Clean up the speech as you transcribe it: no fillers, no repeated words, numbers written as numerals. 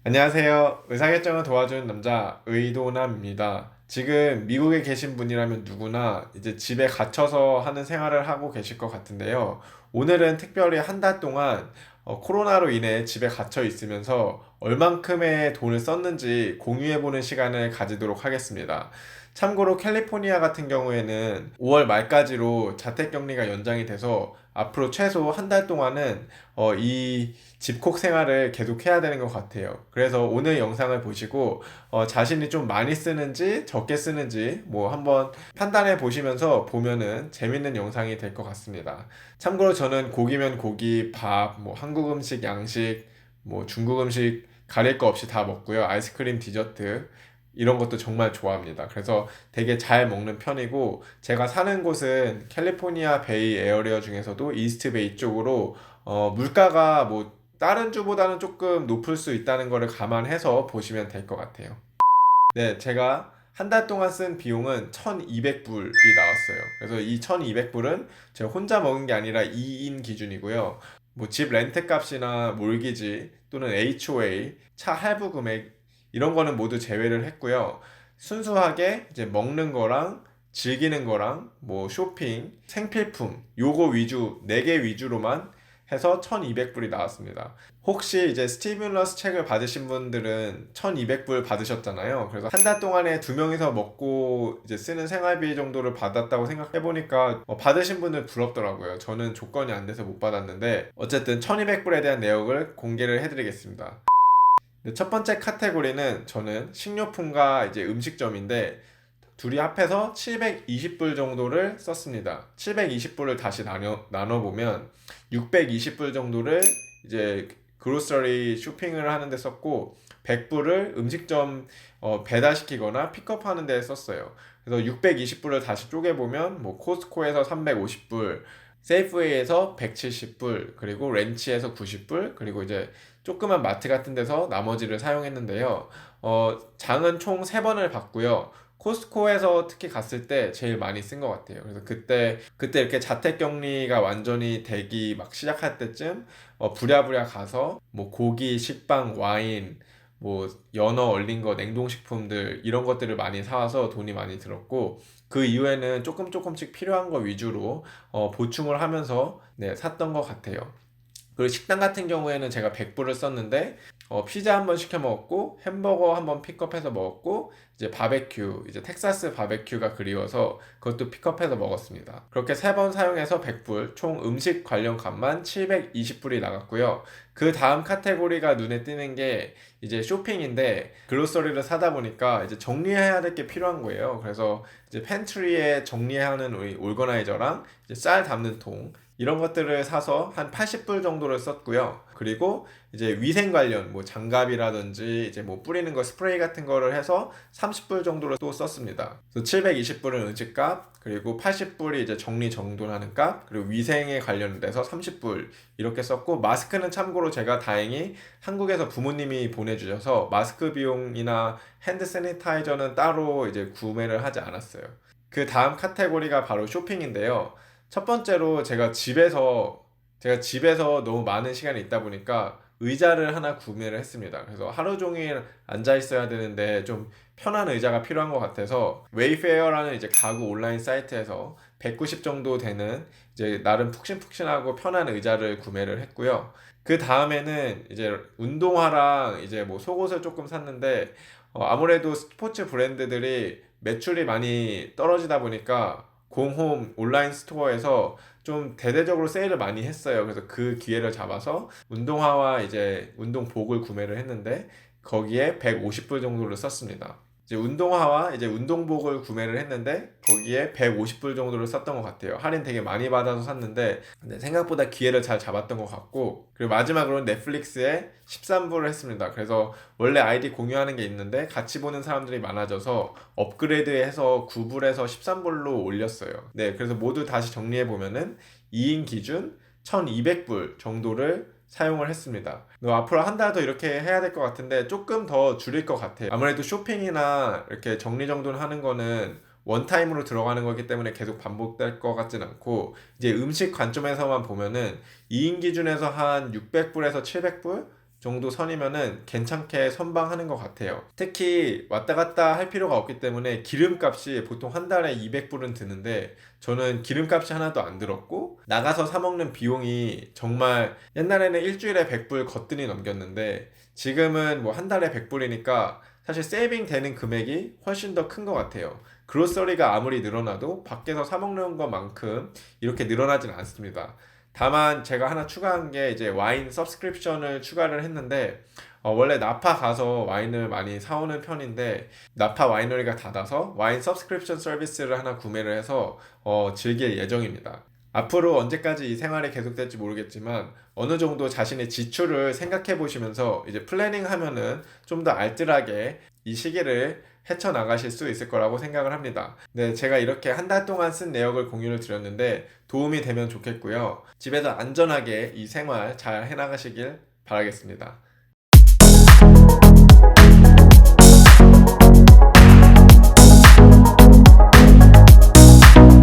안녕하세요. 의사결정을 도와주는 남자 의도남입니다. 지금 미국에 계신 분이라면 누구나 이제 집에 갇혀서 하는 생활을 하고 계실 것 같은데요. 오늘은 특별히 한 달 동안 코로나로 인해 집에 갇혀 있으면서 얼만큼의 돈을 썼는지 공유해보는 시간을 가지도록 하겠습니다. 참고로 캘리포니아 같은 경우에는 5월 말까지로 자택격리가 연장이 돼서 앞으로 최소 한 달 동안은 이 집콕 생활을 계속 해야 되는 것 같아요. 그래서 오늘 영상을 보시고 자신이 좀 많이 쓰는지 적게 쓰는지 뭐 한번 판단해 보시면서 보면은 재밌는 영상이 될 것 같습니다. 참고로 저는 고기면 고기, 밥, 뭐 한국 음식, 양식, 뭐 중국 음식 가릴 거 없이 다 먹고요. 아이스크림, 디저트 이런 것도 정말 좋아합니다. 그래서 되게 잘 먹는 편이고 제가 사는 곳은 캘리포니아 베이 에어리어 중에서도 이스트 베이 쪽으로 물가가 뭐 다른 주보다는 조금 높을 수 있다는 거를 감안해서 보시면 될 것 같아요. 네, 제가 한 달 동안 쓴 비용은 1200불이 나왔어요. 그래서 이 1200불은 제가 혼자 먹은 게 아니라 2인 기준이고요. 뭐 집 렌트 값이나 몰기지 또는 HOA, 차 할부 금액 이런 거는 모두 제외를 했고요. 순수하게 이제 먹는 거랑 즐기는 거랑 뭐 쇼핑, 생필품 요거 위주 4개 위주로만 해서 1200불이 나왔습니다. 혹시 이제 스티뮬러스 책을 받으신 분들은 1200불 받으셨잖아요. 그래서 한 달 동안에 두 명이서 먹고 이제 쓰는 생활비 정도를 받았다고 생각해 보니까 받으신 분들 부럽더라고요. 저는 조건이 안 돼서 못 받았는데 어쨌든 1200불에 대한 내역을 공개를 해드리겠습니다. 첫 번째 카테고리는 저는 식료품과 이제 음식점인데 둘이 합해서 720불 정도를 썼습니다. 720불을 다시 나눠보면 620불 정도를 이제 그로서리 쇼핑을 하는데 썼고 100불을 음식점 배달시키거나 픽업하는 데 썼어요. 그래서 620불을 다시 쪼개보면 뭐 코스코에서 350불, 세이프웨이에서 170불, 그리고 렌치에서 90불, 그리고 이제 조그만 마트 같은 데서 나머지를 사용했는데요. 장은 총 3번을 봤고요. 코스코에서 특히 갔을 때 제일 많이 쓴 것 같아요. 그래서 그때 이렇게 자택격리가 완전히 되기 막 시작할 때쯤 부랴부랴 가서 뭐 고기, 식빵, 와인, 뭐 연어 얼린 거, 냉동식품들 이런 것들을 많이 사와서 돈이 많이 들었고 그 이후에는 조금씩 필요한 거 위주로 보충을 하면서 네, 샀던 것 같아요. 그리고 식당 같은 경우에는 제가 100불을 썼는데 피자 한번 시켜 먹었고 햄버거 한번 픽업해서 먹었고 이제 바베큐 이제 텍사스 바베큐가 그리워서 그것도 픽업해서 먹었습니다. 그렇게 3번 사용해서 100불 총 음식 관련 값만 720불이 나갔고요. 그 다음 카테고리가 눈에 띄는 게 이제 쇼핑인데 글로서리를 사다 보니까 이제 정리해야 될 게 필요한 거예요. 그래서 이제 팬트리에 정리하는 올거나이저랑 이제 쌀 담는 통 이런 것들을 사서 한 80불 정도를 썼고요. 그리고 이제 위생 관련 뭐 장갑이라든지 이제 뭐 뿌리는 거 스프레이 같은 거를 해서 30불 정도를 또 썼습니다. 그래서 720불은 음식값, 그리고 80불이 이제 정리정돈하는 값, 그리고 위생에 관련돼서 30불 이렇게 썼고 마스크는 참고로 제가 다행히 한국에서 부모님이 보내주셔서 마스크 비용이나 핸드 세니타이저는 따로 이제 구매를 하지 않았어요. 그 다음 카테고리가 바로 쇼핑인데요. 첫 번째로 제가 집에서 너무 많은 시간이 있다 보니까 의자를 하나 구매를 했습니다. 그래서 하루 종일 앉아 있어야 되는데 좀 편한 의자가 필요한 것 같아서 웨이페어라는 이제 가구 온라인 사이트에서 190 정도 되는 이제 나름 푹신푹신하고 편한 의자를 구매를 했고요. 그 다음에는 이제 운동화랑 이제 뭐 속옷을 조금 샀는데 아무래도 스포츠 브랜드들이 매출이 많이 떨어지다 보니까 공홈 온라인 스토어에서 좀 대대적으로 세일을 많이 했어요. 그래서 그 기회를 잡아서 운동화와 이제 운동복을 구매를 했는데 거기에 150불 정도를 썼습니다. 이제 운동화와 이제 운동복을 구매를 했는데 거기에 150불 정도를 썼던 것 같아요. 할인 되게 많이 받아서 샀는데 근데 생각보다 기회를 잘 잡았던 것 같고 그리고 마지막으로 넷플릭스에 13불을 했습니다. 그래서 원래 아이디 공유하는 게 있는데 같이 보는 사람들이 많아져서 업그레이드해서 9불에서 13불로 올렸어요. 네, 그래서 모두 다시 정리해 보면은 2인 기준 1200불 정도를 사용을 했습니다. 앞으로 한 달 더 이렇게 해야 될 것 같은데 조금 더 줄일 것 같아요. 아무래도 쇼핑이나 이렇게 정리정돈 하는 거는 원타임으로 들어가는 거기 때문에 계속 반복될 것 같진 않고 이제 음식 관점에서만 보면은 2인 기준에서 한 600불에서 700불 정도 선이면은 괜찮게 선방하는 것 같아요. 특히 왔다 갔다 할 필요가 없기 때문에 기름값이 보통 한 달에 200불은 드는데 저는 기름값이 하나도 안 들었고 나가서 사 먹는 비용이 정말 옛날에는 일주일에 100불 거뜬히 넘겼는데 지금은 뭐 한 달에 100불이니까 사실 세이빙 되는 금액이 훨씬 더 큰 것 같아요. 그로서리가 아무리 늘어나도 밖에서 사 먹는 것만큼 이렇게 늘어나진 않습니다. 다만 제가 하나 추가한 게 이제 와인 서브스크립션을 추가를 했는데 원래 나파 가서 와인을 많이 사오는 편인데 나파 와이너리가 닫아서 와인 서브스크립션 서비스를 하나 구매를 해서 즐길 예정입니다. 앞으로 언제까지 이 생활이 계속될지 모르겠지만 어느 정도 자신의 지출을 생각해 보시면서 이제 플래닝 하면은 좀 더 알뜰하게 이 시기를 헤쳐나가실 수 있을 거라고 생각을 합니다. 네, 제가 이렇게 한 달 동안 쓴 내역을 공유를 드렸는데 도움이 되면 좋겠고요. 집에서 안전하게 이 생활 잘 해나가시길 바라겠습니다.